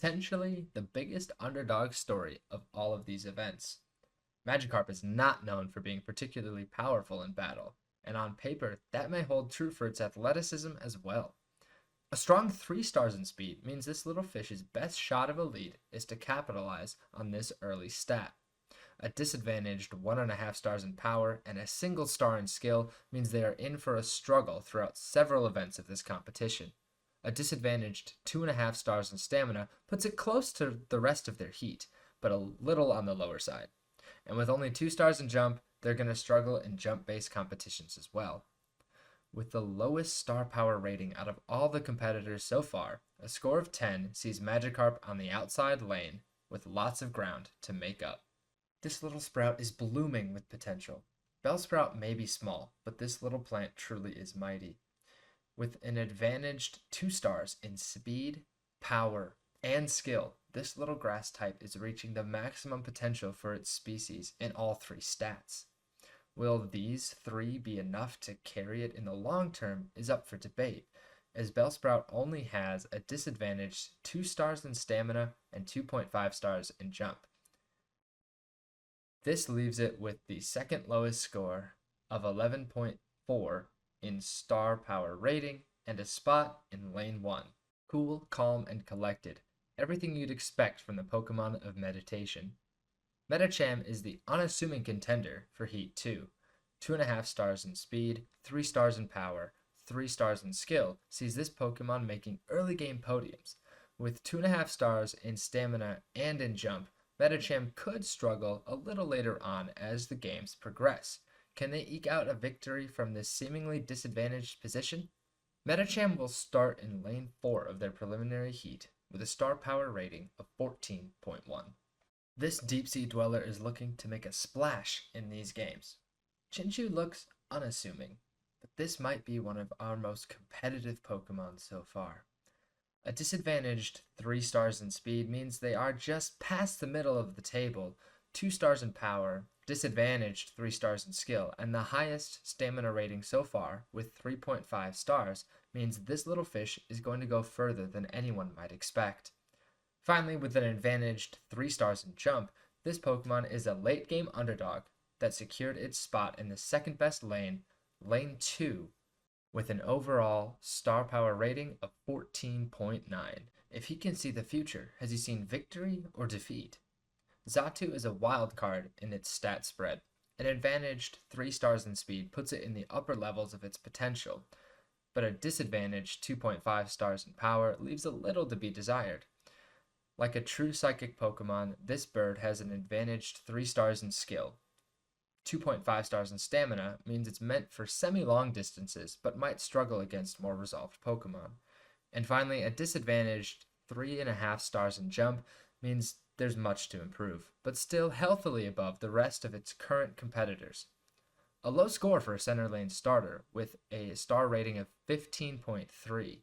potentially the biggest underdog story of all of these events. Magikarp is not known for being particularly powerful in battle, and on paper, that may hold true for its athleticism as well. A strong 3 stars in speed means this little fish's best shot of a lead is to capitalize on this early stat. A disadvantaged 1.5 stars in power and a single star in skill means they are in for a struggle throughout several events of this competition. A disadvantaged 2.5 stars in stamina puts it close to the rest of their heat, but a little on the lower side. And with only 2 stars in jump, they're going to struggle in jump-based competitions as well. With the lowest star power rating out of all the competitors so far, a score of 10 sees Magikarp on the outside lane with lots of ground to make up. This little sprout is blooming with potential. Bellsprout may be small, but this little plant truly is mighty. With an advantaged 2 stars in speed, power, and skill, this little grass type is reaching the maximum potential for its species in all 3 stats. Will these 3 be enough to carry it in the long term is up for debate, as Bellsprout only has a disadvantaged 2 stars in stamina and 2.5 stars in jump. This leaves it with the second lowest score of 11.4 in star power rating and a spot in lane 1. Cool, calm, and collected. Everything you'd expect from the Pokemon of Meditation. Medicham is the unassuming contender for Heat 2. 2.5 stars in speed, 3 stars in power, 3 stars in skill sees this Pokemon making early game podiums. With 2.5 stars in stamina and in jump, Medicham could struggle a little later on as the games progress. Can they eke out a victory from this seemingly disadvantaged position? Medicham will start in lane 4 of their preliminary heat with a star power rating of 14.1. This deep sea dweller is looking to make a splash in these games. Chinchou looks unassuming, but this might be one of our most competitive Pokemon so far. A disadvantaged 3 stars in speed means they are just past the middle of the table, 2 stars in power, disadvantaged 3 stars in skill, and the highest stamina rating so far, with 3.5 stars, means this little fish is going to go further than anyone might expect. Finally, with an advantaged 3 stars in jump, this Pokemon is a late game underdog that secured its spot in the second best lane, lane 2, with an overall star power rating of 14.9. If he can see the future, has he seen victory or defeat? Xatu is a wild card in its stat spread. An advantaged 3 stars in speed puts it in the upper levels of its potential, but a disadvantaged 2.5 stars in power leaves a little to be desired. Like a true psychic Pokemon, this bird has an advantaged 3 stars in skill. 2.5 stars in stamina means it's meant for semi-long distances, but might struggle against more resolved Pokemon. And finally, a disadvantaged 3.5 stars in jump means there's much to improve, but still healthily above the rest of its current competitors. A low score for a center lane starter with a star rating of 15.3